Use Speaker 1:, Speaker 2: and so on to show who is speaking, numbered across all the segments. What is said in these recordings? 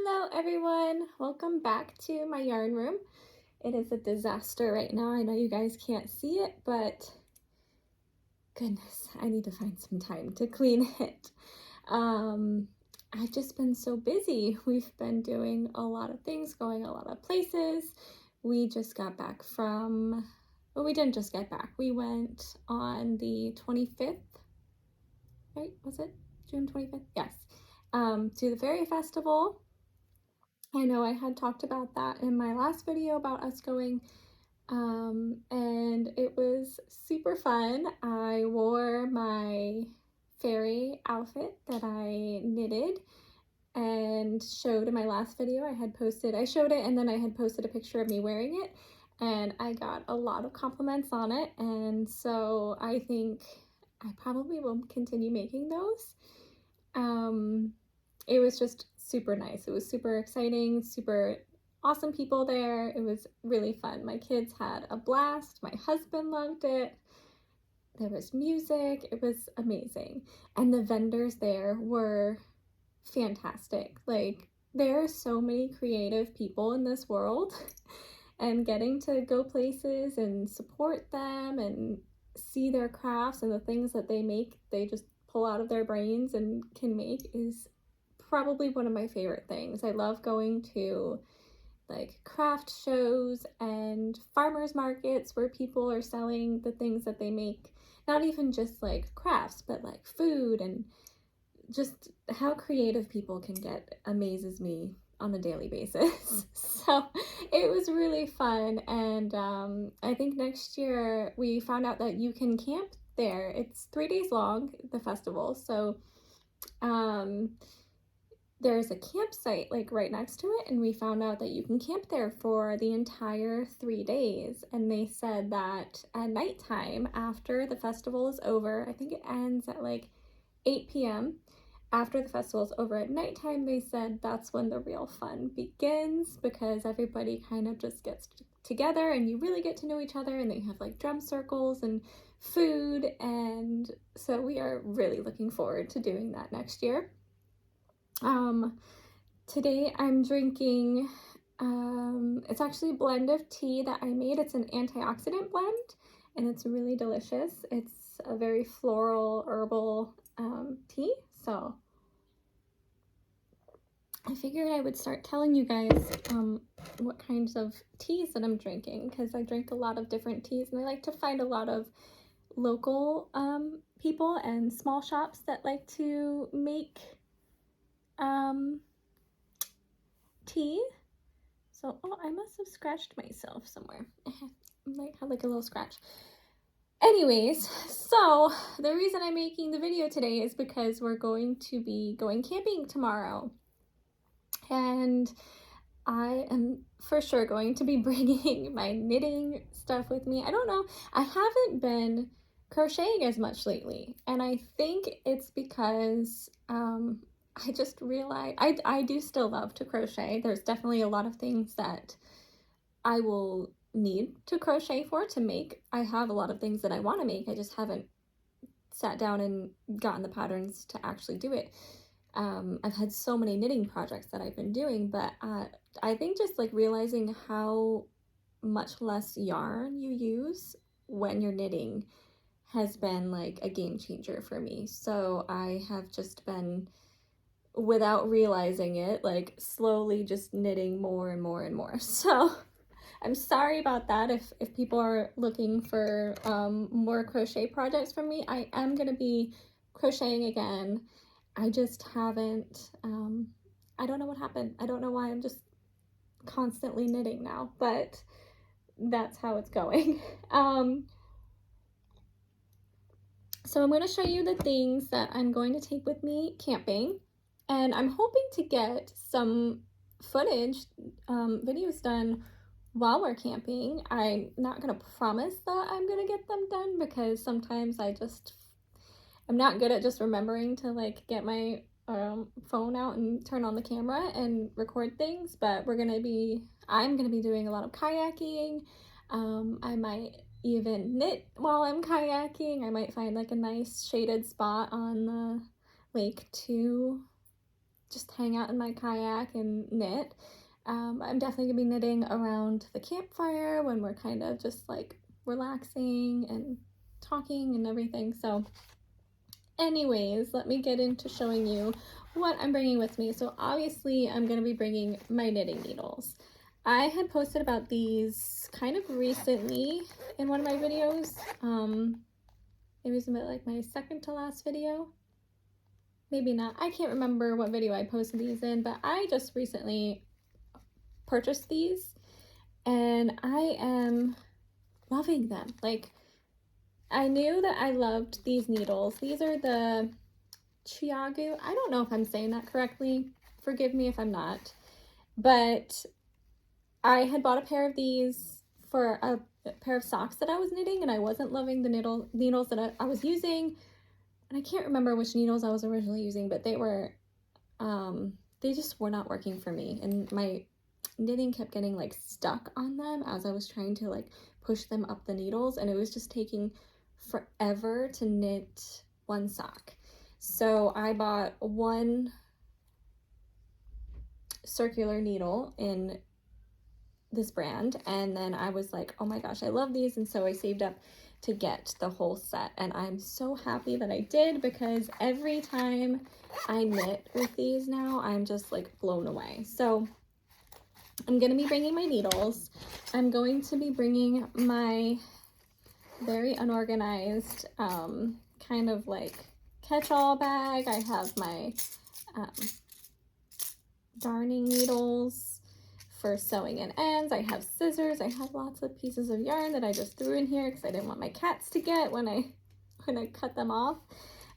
Speaker 1: Hello everyone, welcome back to my yarn room. It is a disaster right now. I know you guys can't see it, but goodness, I need to find some time to clean it. I've just been so busy. We've been doing a lot of things, going a lot of places. We just got back from, well, we didn't just get back. We went on the 25th, right? Was it June 25th? Yes. To the Fairy Festival. I know I had talked about that in my last video about us going, and it was super fun. I wore my fairy outfit that I knitted and showed in my last video. I showed it and then I had posted a picture of me wearing it, and I got a lot of compliments on it, and so I think I probably will continue making those. It was just super nice. It was super exciting, super awesome people there. It was really fun. My kids had a blast. My husband loved it. There was music. It was amazing. And the vendors there were fantastic. Like, there are so many creative people in this world, and getting to go places and support them and see their crafts and the things that they make, they just pull out of their brains and can make, is probably one of my favorite things. I love going to like craft shows and farmers markets where people are selling the things that they make, not even just like crafts, but like food, and just how creative people can get amazes me on a daily basis. So it was really fun, and I think next year we found out that you can camp there. It's 3 days long, the festival, so there's a campsite like right next to it, and we found out that you can camp there for the entire 3 days. And they said that at nighttime, after the festival is over, I think it ends at like 8 p.m. After the festival is over at nighttime, they said that's when the real fun begins, because everybody kind of just gets together and you really get to know each other, and they have like drum circles and food. And so we are really looking forward to doing that next year. Today I'm drinking, it's actually a blend of tea that I made. It's an antioxidant blend, and it's really delicious. It's a very floral, herbal, tea. So I figured I would start telling you guys, what kinds of teas that I'm drinking, because I drink a lot of different teas, and I like to find a lot of local, people and small shops that like to make tea. So, oh, I must have scratched myself somewhere. I might have like a little scratch. Anyways, so the reason I'm making the video today is because we're going to be going camping tomorrow, and I am for sure going to be bringing my knitting stuff with me. I don't know, I haven't been crocheting as much lately, and I think it's because I just realized I do still love to crochet. There's definitely a lot of things that I will need to crochet for to make. I have a lot of things that I want to make. I just haven't sat down and gotten the patterns to actually do it. I've had so many knitting projects that I've been doing, but I think just like realizing how much less yarn you use when you're knitting has been like a game changer for me. So I have just been, without realizing it, like slowly just knitting more and more and more. So I'm sorry about that. If people are looking for more crochet projects from me, I am going to be crocheting again. I just haven't, I don't know what happened. I don't know why I'm just constantly knitting now, but that's how it's going. So I'm going to show you the things that I'm going to take with me camping, and I'm hoping to get some footage, videos done while we're camping. I'm not going to promise that I'm going to get them done, because sometimes I'm not good at just remembering to like get my phone out and turn on the camera and record things. But I'm gonna be doing a lot of kayaking. I might even knit while I'm kayaking. I might find like a nice shaded spot on the lake to just hang out in my kayak and knit. I'm definitely gonna be knitting around the campfire when we're kind of just like relaxing and talking and everything. So anyways, let me get into showing you what I'm bringing with me. So obviously I'm going to be bringing my knitting needles. I had posted about these kind of recently in one of my videos. It was like my second to last video. Maybe not. I can't remember what video I posted these in, but I just recently purchased these and I am loving them. Like, I knew that I loved these needles. These are the Chiagu. I don't know if I'm saying that correctly. Forgive me if I'm not. But I had bought a pair of these for a pair of socks that I was knitting, and I wasn't loving the needles that I was using. And I can't remember which needles I was originally using, but they were, they just were not working for me. And my knitting kept getting like stuck on them as I was trying to like push them up the needles, and it was just taking forever to knit one sock. So I bought one circular needle in this brand, and then I was like, oh my gosh, I love these, and so I saved up to get the whole set, and I'm so happy that I did, because every time I knit with these now, I'm just like blown away. So I'm gonna be bringing my needles. I'm going to be bringing my very unorganized kind of like catch-all bag. I have my darning needles for sewing in ends. I have scissors. I have lots of pieces of yarn that I just threw in here because I didn't want my cats to get when I cut them off.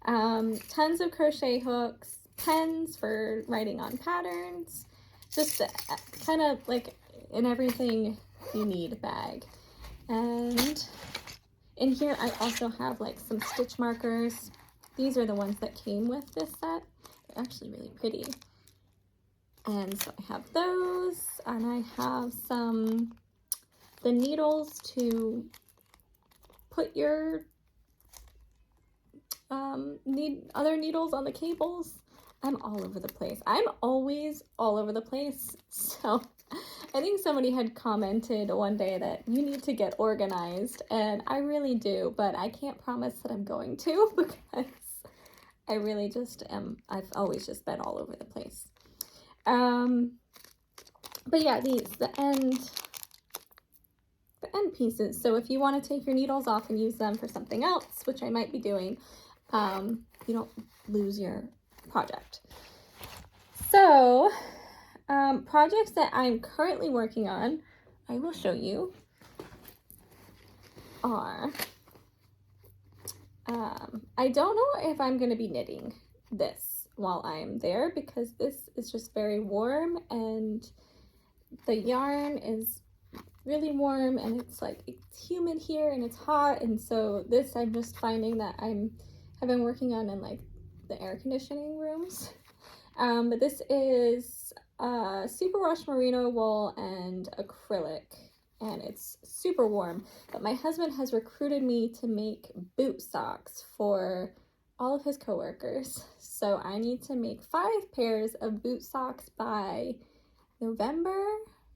Speaker 1: Tons of crochet hooks, pens for writing on patterns, just kind of like an everything you need bag. And in here I also have like some stitch markers. These are the ones that came with this set. They're actually really pretty. And so I have those, and I have the needles to put your other needles on the cables. I'm all over the place. I'm always all over the place. So I think somebody had commented one day that you need to get organized, and I really do, but I can't promise that I'm going to, because I really just am. I've always just been all over the place. But yeah, the end pieces. So if you want to take your needles off and use them for something else, which I might be doing, you don't lose your project. So, projects that I'm currently working on, I will show you, are, I don't know if I'm going to be knitting this while I'm there, because this is just very warm, and the yarn is really warm, and it's like, it's humid here and it's hot, and so this I'm just finding that have been working on in like the air conditioning rooms. But this is super wash merino wool and acrylic, and it's super warm. But my husband has recruited me to make boot socks for all of his coworkers. So I need to make 5 pairs of boot socks by November,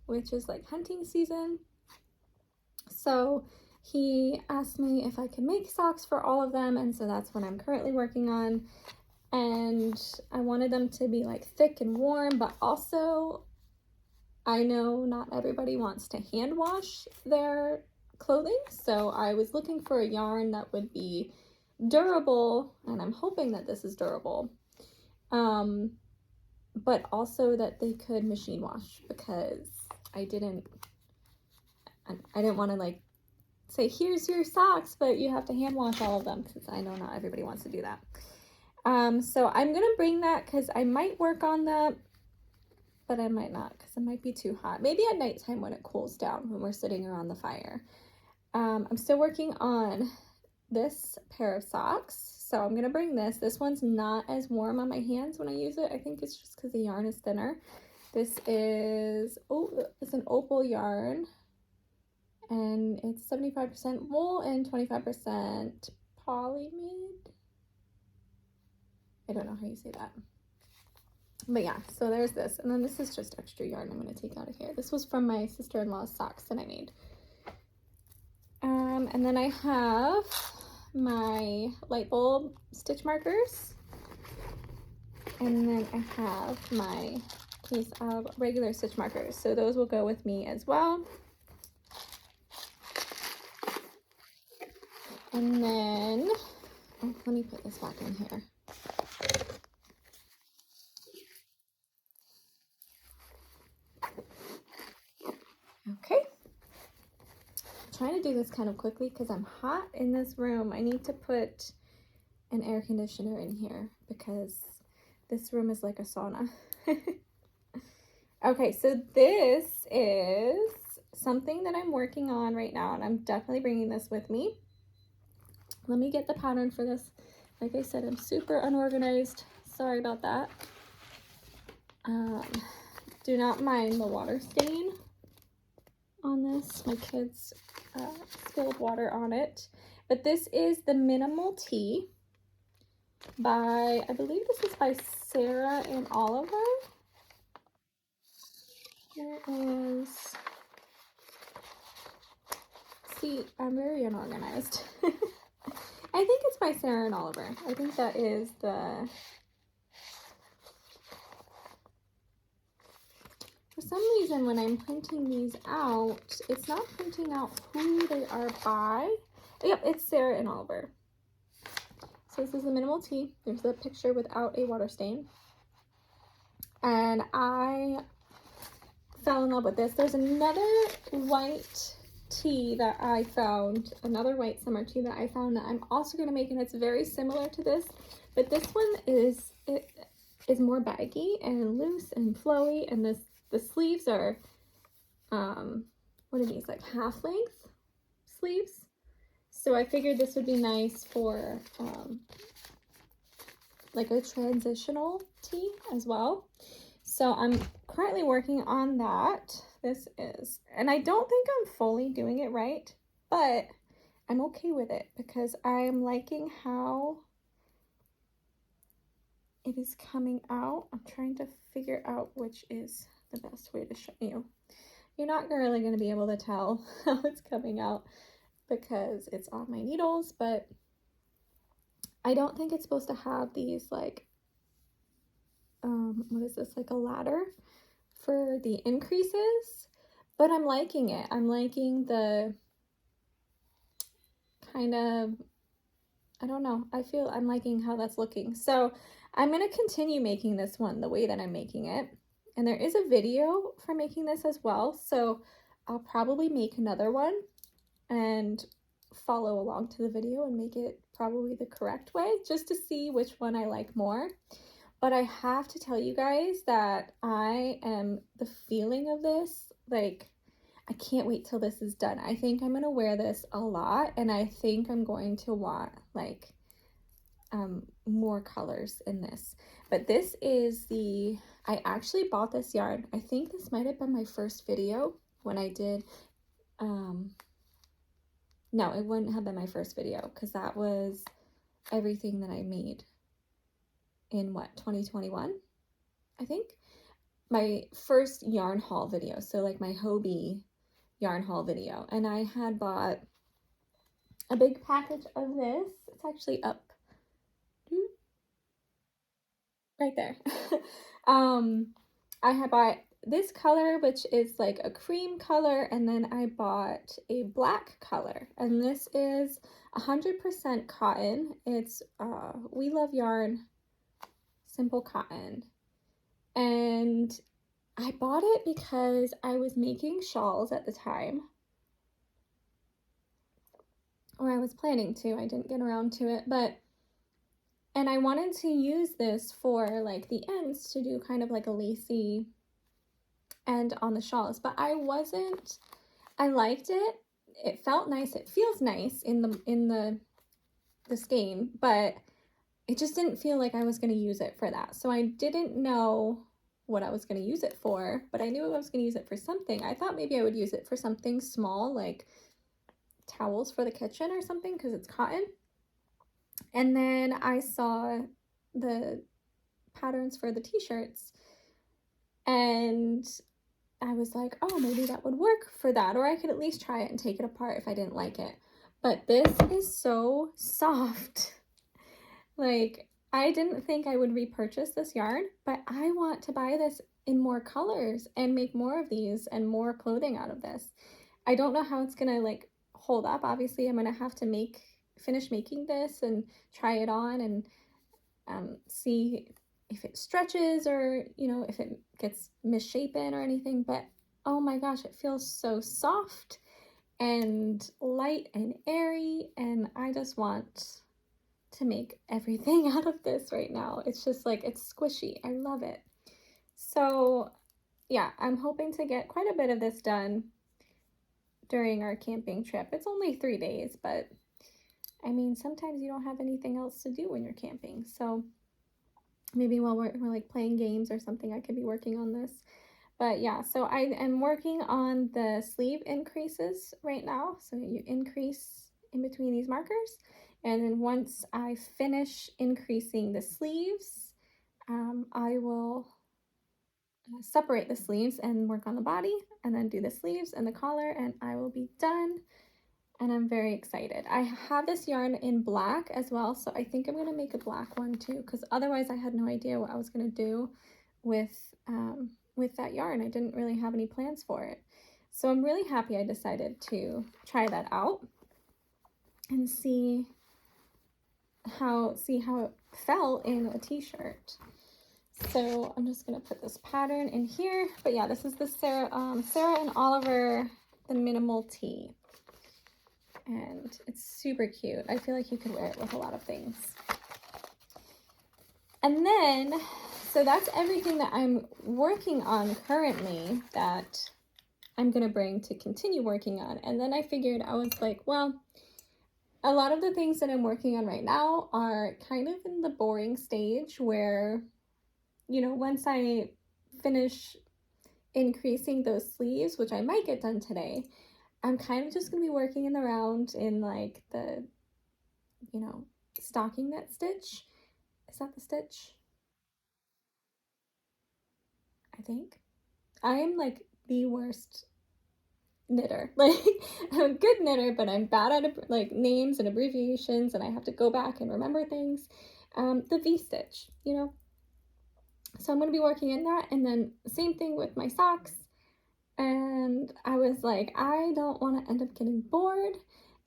Speaker 1: which is like hunting season. So he asked me if I could make socks for all of them, and so that's what I'm currently working on. And I wanted them to be like thick and warm, but also I know not everybody wants to hand wash their clothing, so I was looking for a yarn that would be durable, and I'm hoping that this is durable, but also that they could machine wash, because I didn't want to like say, here's your socks, but you have to hand wash all of them, because I know not everybody wants to do that. So I'm gonna bring that, because I might work on that, but I might not, because it might be too hot. Maybe at nighttime when it cools down, when we're sitting around the fire. I'm still working on this pair of socks, so I'm gonna bring this. This one's not as warm on my hands when I use it. I think it's just because the yarn is thinner. This is, it's an opal yarn, and it's 75% wool and 25% polymid. I don't know how you say that. But yeah, so there's this. And then this is just extra yarn I'm going to take out of here. This was from my sister-in-law's socks that I made. And then I have my light bulb stitch markers. And then I have my case of regular stitch markers. So those will go with me as well. And then, oh, let me put this back in here. Okay. I'm trying to do this kind of quickly because I'm hot in this room. I need to put an air conditioner in here because this room is like a sauna. Okay, so this is something that I'm working on right now, and I'm definitely bringing this with me. Let me get the pattern for this. Like I said, I'm super unorganized. Sorry about that. Do not mind the water stain on this. My kids spilled water on it. But this is the Minimal Tee by, I believe this is by Sarah and Oliver. Here is, see, I'm very unorganized. I think it's by Sarah and Oliver. I think that is the, for some reason when I'm printing these out, it's not printing out who they are by. Yep, it's Sarah and Oliver. So this is the Minimal Tee. There's the picture without a water stain. And I fell in love with this. There's another white tee that I found, another white summer tee that I found that I'm also going to make, and it's very similar to this, but this one is, it is more baggy and loose and flowy, and the sleeves are, what are these, like half length sleeves? So I figured this would be nice for like a transitional tee as well. So I'm currently working on that. This is, and I don't think I'm fully doing it right, but I'm okay with it because I'm liking how it is coming out. I'm trying to figure out which is the best way to show you. You're not really going to be able to tell how it's coming out because it's on my needles, but I don't think it's supposed to have these like, what is this, like a ladder for the increases, but I'm liking it. I'm liking the kind of, I don't know, I feel I'm liking how that's looking. So I'm going to continue making this one the way that I'm making it. And there is a video for making this as well. So I'll probably make another one and follow along to the video and make it probably the correct way just to see which one I like more. But I have to tell you guys that the feeling of this, like, I can't wait till this is done. I think I'm going to wear this a lot, and I think I'm going to want, like, more colors in this. But this is I actually bought this yarn. I think this might have been my first video when I did, no, it wouldn't have been my first video because that was everything that I made in what, 2021, I think, my first yarn haul video. So like my Hobie yarn haul video, and I had bought a big package of this. It's actually up right there. I had bought this color, which is like a cream color, and then I bought a black color, and this is 100% cotton. It's We Love Yarn Simple Cotton, and I bought it because I was making shawls at the time, or I was planning to. I didn't get around to it, and I wanted to use this for like the ends to do kind of like a lacy end on the shawls, but I liked it. It felt nice. It feels nice in the skein, but it just didn't feel like I was going to use it for that. So I didn't know what I was going to use it for, but I knew I was going to use it for something. I thought maybe I would use it for something small, like towels for the kitchen or something, because it's cotton. And then I saw the patterns for the t-shirts, and I was like, oh, maybe that would work for that, or I could at least try it and take it apart if I didn't like it. But this is so soft. Like, I didn't think I would repurchase this yarn, but I want to buy this in more colors and make more of these and more clothing out of this. I don't know how it's gonna like hold up. Obviously, I'm gonna have to finish making this and try it on and see if it stretches or, you know, if it gets misshapen or anything. But oh my gosh, it feels so soft and light and airy, and I just want to make everything out of this right now. It's just like, it's squishy. I love it. So yeah, I'm hoping to get quite a bit of this done during our camping trip. It's only 3 days, but I mean, sometimes you don't have anything else to do when you're camping. So maybe while we're like playing games or something, I could be working on this. But yeah, so I am working on the sleeve increases right now. So you increase in between these markers. And then once I finish increasing the sleeves, I will separate the sleeves and work on the body, and then do the sleeves and the collar, and I will be done. And I'm very excited. I have this yarn in black as well, so I think I'm gonna make a black one too, because otherwise I had no idea what I was gonna do with that yarn. I didn't really have any plans for it. So I'm really happy I decided to try that out and see how it felt in a t-shirt. So I'm just gonna put this pattern in here. But yeah, this is the Sarah and Oliver, the minimal tee. And it's super cute. I feel like you could wear it with a lot of things. And then, so that's everything that I'm working on currently that I'm gonna bring to continue working on. And then I figured, I was like, well, a lot of the things that I'm working on right now are kind of in the boring stage where, you know, once I finish increasing those sleeves, which I might get done today, I'm kind of just going to be working around in like the, you know, stocking knit stitch. Is that the stitch? I think. I am like the worst knitter. Like, I'm a good knitter, but I'm bad at like names and abbreviations, and I have to go back and remember things. The V-stitch, you know. So I'm going to be working in that, and then same thing with my socks. And I was like, I don't want to end up getting bored,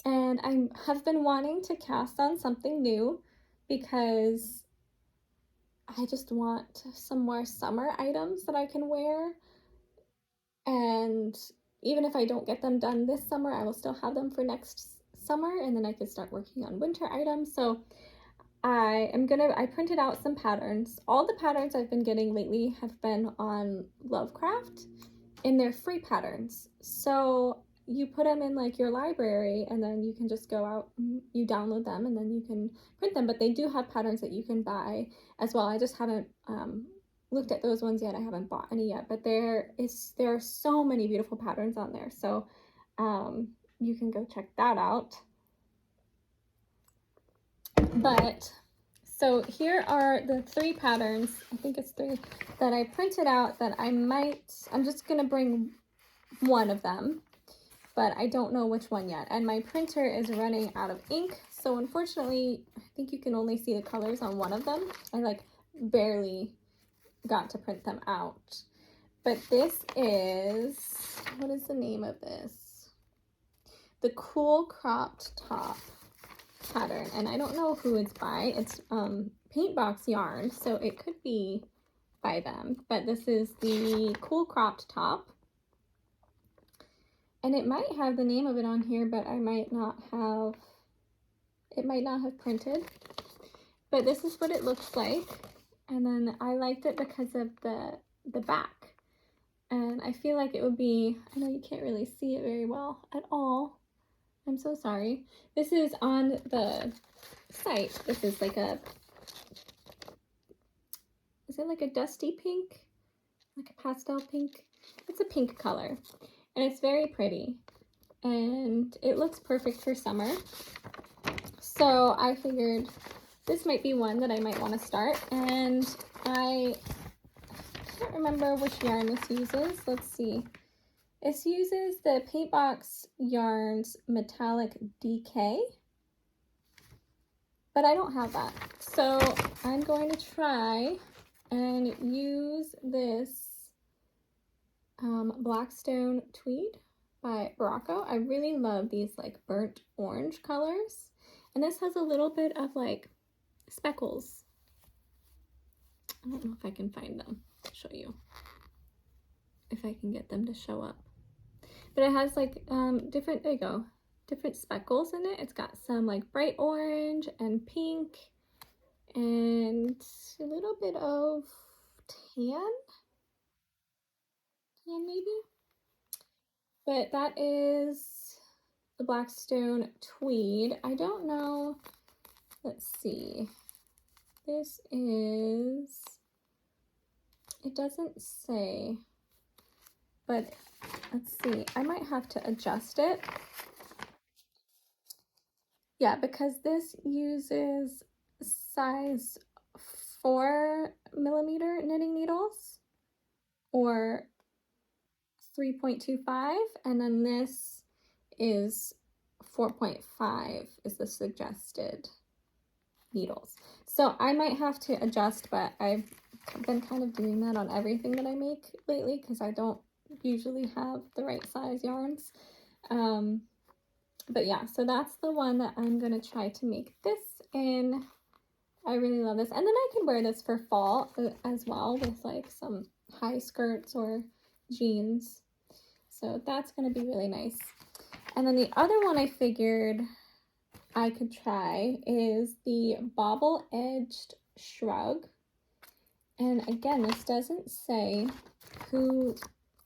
Speaker 1: and I have been wanting to cast on something new because I just want some more summer items that I can wear. And even if I don't get them done this summer, I will still have them for next summer, and then I could start working on winter items. So I printed out some patterns. All the patterns I've been getting lately have been on Lovecraft, and they're free patterns. So you put them in like your library, and then you can just go out, you download them, and then you can print them. But they do have patterns that you can buy as well. I just haven't looked at those ones yet. I haven't bought any yet, but there are so many beautiful patterns on there. So you can go check that out. But so here are the 3 patterns, I think it's 3, that I printed out that I'm just gonna bring one of them, but I don't know which one yet. And my printer is running out of ink, so unfortunately, I think you can only see the colors on one of them. I like barely got to print them out. But this is, what is the name of this? The Cool Cropped Top pattern, and I don't know who it's by. It's Paintbox yarn, so it could be by them, but this is the Cool Cropped Top, and it might have the name of it on here, but it might not have printed. But this is what it looks like, and then I liked it because of the back, and I feel like it would be, I know you can't really see it very well at all, I'm so sorry. This is on the site. This is like is it like a dusty pink? Like a pastel pink? It's a pink color. And it's very pretty. And it looks perfect for summer. So I figured this might be one that I might want to start. And I can't remember which yarn this uses. Let's see. This uses the Paintbox Yarns Metallic DK, but I don't have that. So I'm going to try and use this Blackstone Tweed by Barocco. I really love these like burnt orange colors. And this has a little bit of like speckles. I don't know if I can find them to show you. If I can get them to show up. But it has like different, there you go, different speckles in it. It's got some like bright orange and pink and a little bit of tan maybe. But that is the Blackstone Tweed. I don't know, let's see. This is, it doesn't say, but let's see. I might have to adjust it. Yeah, because this uses size 4mm knitting needles or 3.25, and then this is 4.5 is the suggested needles. So I might have to adjust, but I've been kind of doing that on everything that I make lately because I don't usually have the right size yarns. But yeah, so that's the one that I'm gonna try to make this in. I really love this, and then I can wear this for fall as well with like some high skirts or jeans. So that's gonna be really nice. And then the other one I figured I could try is the Bobble Edged Shrug. And again, this doesn't say who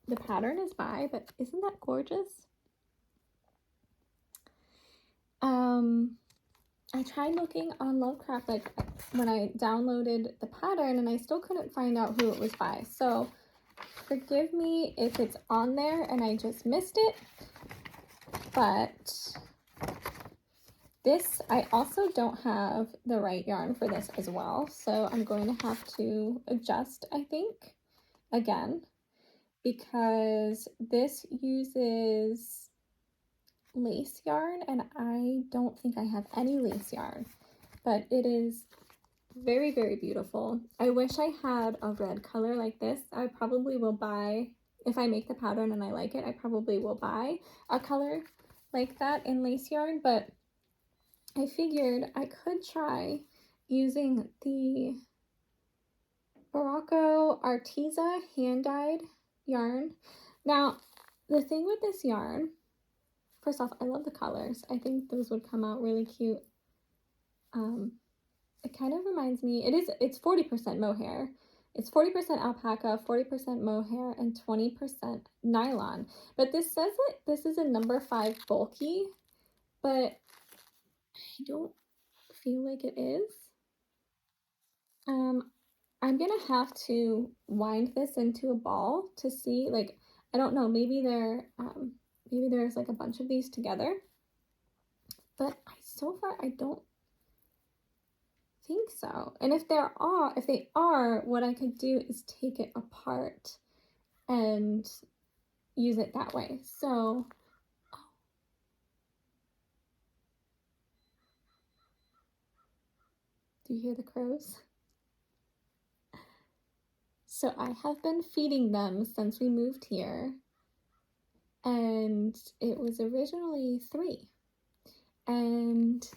Speaker 1: the pattern is by, but isn't that gorgeous? I tried looking on Lovecraft like when I downloaded the pattern and I still couldn't find out who it was by. So forgive me if it's on there and I just missed it. But this, I also don't have the right yarn for this as well. So I'm going to have to adjust, I think, again, because this uses lace yarn and I don't think I have any lace yarn, but it is very, very beautiful. I wish I had a red color like this. I probably will buy, if I make the pattern and I like it, I probably will buy a color like that in lace yarn, but I figured I could try using the Barocco Arteza hand-dyed yarn. Now, the thing with this yarn, first off, I love the colors. I think those would come out really cute. It kind of reminds me, it's 40% mohair. It's 40% alpaca, 40% mohair, and 20% nylon. But this says that this is a number 5 bulky, but I don't feel like it is. I'm gonna have to wind this into a ball to see, like, I don't know, maybe maybe there's like a bunch of these together, but so far I don't think so. And if they are, what I could do is take it apart and use it that way. So do you hear the crows? So I have been feeding them since we moved here, and it was originally 3, and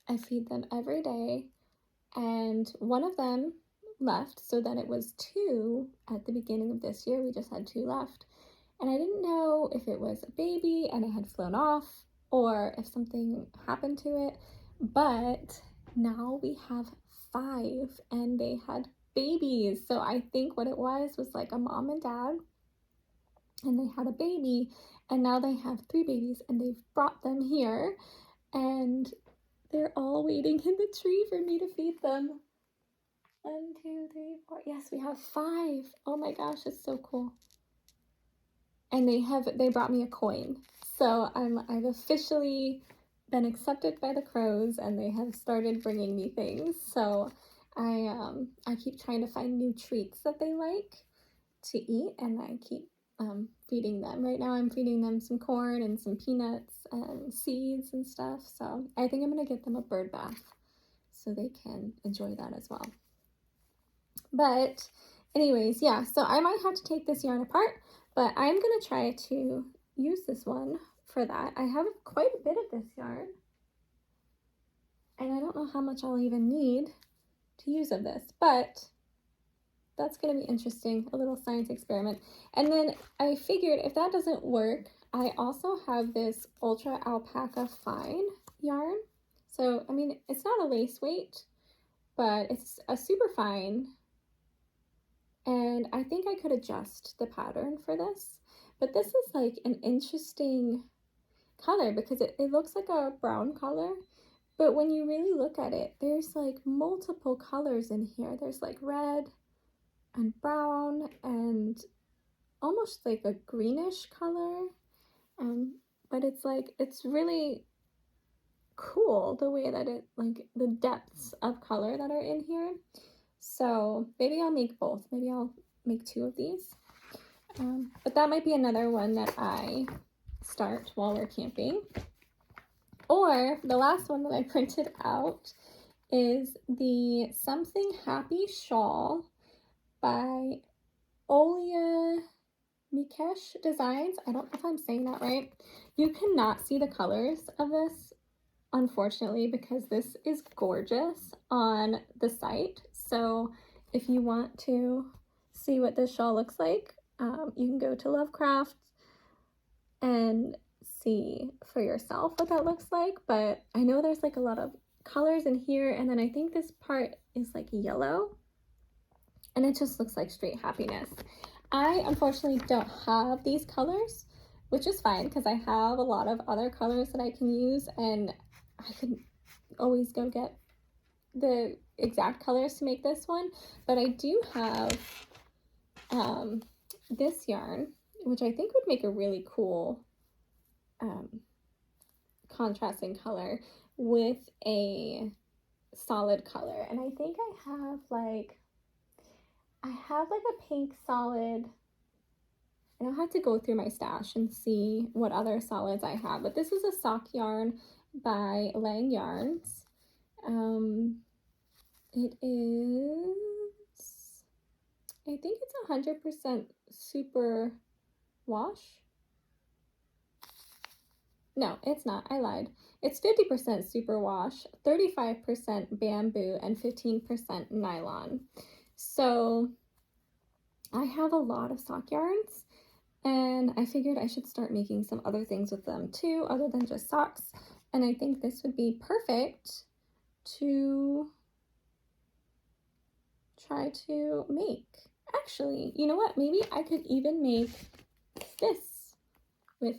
Speaker 1: I feed them every day, and one of them left, so then it was 2 at the beginning of this year. We just had 2 left, and I didn't know if it was a baby and it had flown off or if something happened to it, but now we have 5 and they had babies. So I think what it was like a mom and dad, and they had a baby, and now they have 3 babies and they've brought them here and they're all waiting in the tree for me to feed them. 1, 2, 3, 4. Yes, we have 5. Oh my gosh, it's so cool. And they brought me a coin. So I've officially been accepted by the crows and they have started bringing me things. So I keep trying to find new treats that they like to eat, and I keep feeding them. Right now I'm feeding them some corn and some peanuts and seeds and stuff. So I think I'm gonna get them a bird bath so they can enjoy that as well. But anyways, yeah, so I might have to take this yarn apart, but I'm gonna try to use this one for that. I have quite a bit of this yarn, and I don't know how much I'll even need to use of this, but that's going to be interesting, a little science experiment. And then I figured if that doesn't work, I also have this Ultra Alpaca Fine yarn. So, I mean, it's not a lace weight, but it's a super fine. And I think I could adjust the pattern for this. But this is like an interesting color because it looks like a brown color. But when you really look at it, there's like multiple colors in here. There's like red and brown and almost like a greenish color. But it's like, it's really cool the way that it, like the depths of color that are in here. So maybe I'll make both. Maybe I'll make 2 of these. But that might be another one that I start while we're camping. Or the last one that I printed out is the Something Happy Shawl by Olia Mikesh Designs. I don't know if I'm saying that right. You cannot see the colors of this, unfortunately, because this is gorgeous on the site. So if you want to see what this shawl looks like, you can go to Lovecraft and see for yourself what that looks like. But I know there's like a lot of colors in here, and then I think this part is like yellow, and it just looks like straight happiness. I unfortunately don't have these colors, which is fine because I have a lot of other colors that I can use, and I can always go get the exact colors to make this one. But I do have this yarn, which I think would make a really cool contrasting color with a solid color. And I think I have like a pink solid, and I'll have to go through my stash and see what other solids I have. But this is a sock yarn by Lang Yarns. It is, I think it's 100% super wash. No, it's not. I lied. It's 50% superwash, 35% bamboo, and 15% nylon. So I have a lot of sock yarns, and I figured I should start making some other things with them too, other than just socks. And I think this would be perfect to try to make. Actually, you know what? Maybe I could even make this with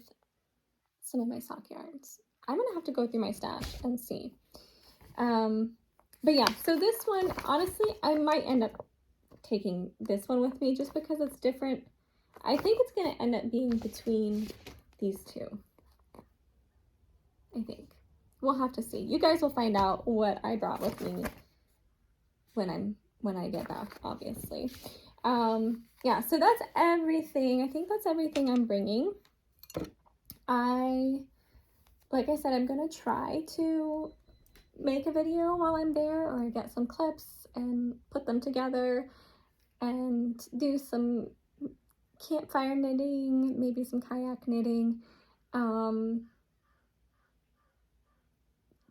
Speaker 1: some of my sock yarns. I'm gonna have to go through my stash and see. But yeah, so this one, honestly, I might end up taking this one with me just because it's different. I think it's gonna end up being between these two. I think. We'll have to see. You guys will find out what I brought with me when I get back, obviously. Yeah, so that's everything. I think that's everything I'm bringing. Like I said, I'm gonna try to make a video while I'm there, or get some clips and put them together and do some campfire knitting, maybe some kayak knitting.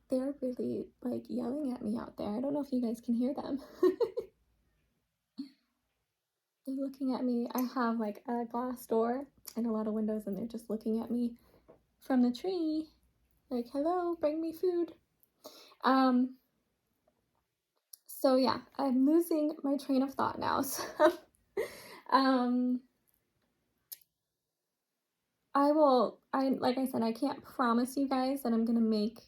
Speaker 1: They're really like yelling at me out there. I don't know if you guys can hear them. They're looking at me. I have like a glass door and a lot of windows, and they're just looking at me from the tree like, hello, bring me food. So yeah, I'm losing my train of thought now. So like I said, I can't promise you guys that I'm gonna make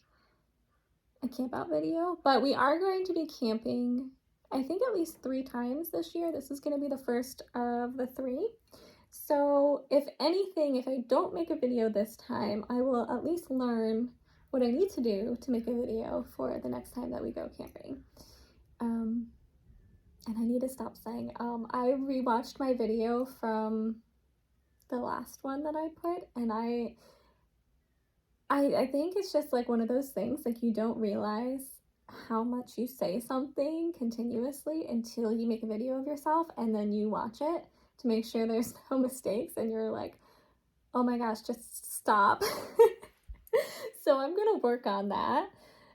Speaker 1: a camp out video, but we are going to be camping, I think, at least 3 times this year. This is gonna be the first of the 3. So if anything, if I don't make a video this time, I will at least learn what I need to do to make a video for the next time that we go camping. and I need to stop saying, I rewatched my video from the last one that I put, and I think it's just like one of those things, like you don't realize how much you say something continuously until you make a video of yourself and then you watch it to make sure there's no mistakes, and you're like, oh my gosh, just stop. So I'm gonna work on that.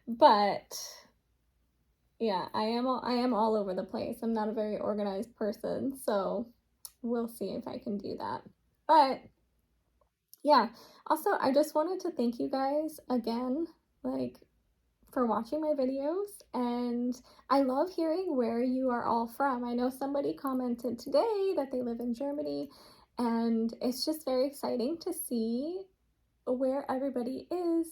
Speaker 1: But yeah, I am all over the place. I'm not a very organized person, so we'll see if I can do that. But yeah, also I just wanted to thank you guys again, like, for watching my videos, and I love hearing where you are all from. I know somebody commented today that they live in Germany, and it's just very exciting to see where everybody is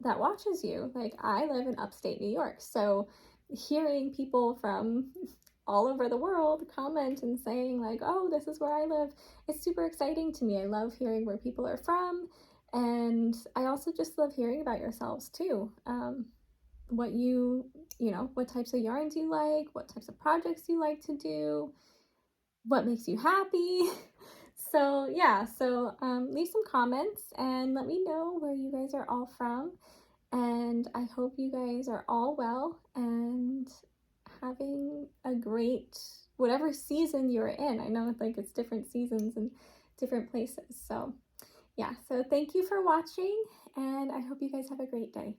Speaker 1: that watches you. Like, I live in upstate New York, so hearing people from all over the world comment and saying like, oh, this is where I live, it's super exciting to me. I love hearing where people are from, and I also just love hearing about yourselves too. What you know, what types of yarns you like, what types of projects you like to do, what makes you happy. So yeah, so leave some comments and let me know where you guys are all from, and I hope you guys are all well and having a great whatever season you're in. I know like it's different seasons and different places. So yeah, so thank you for watching, and I hope you guys have a great day.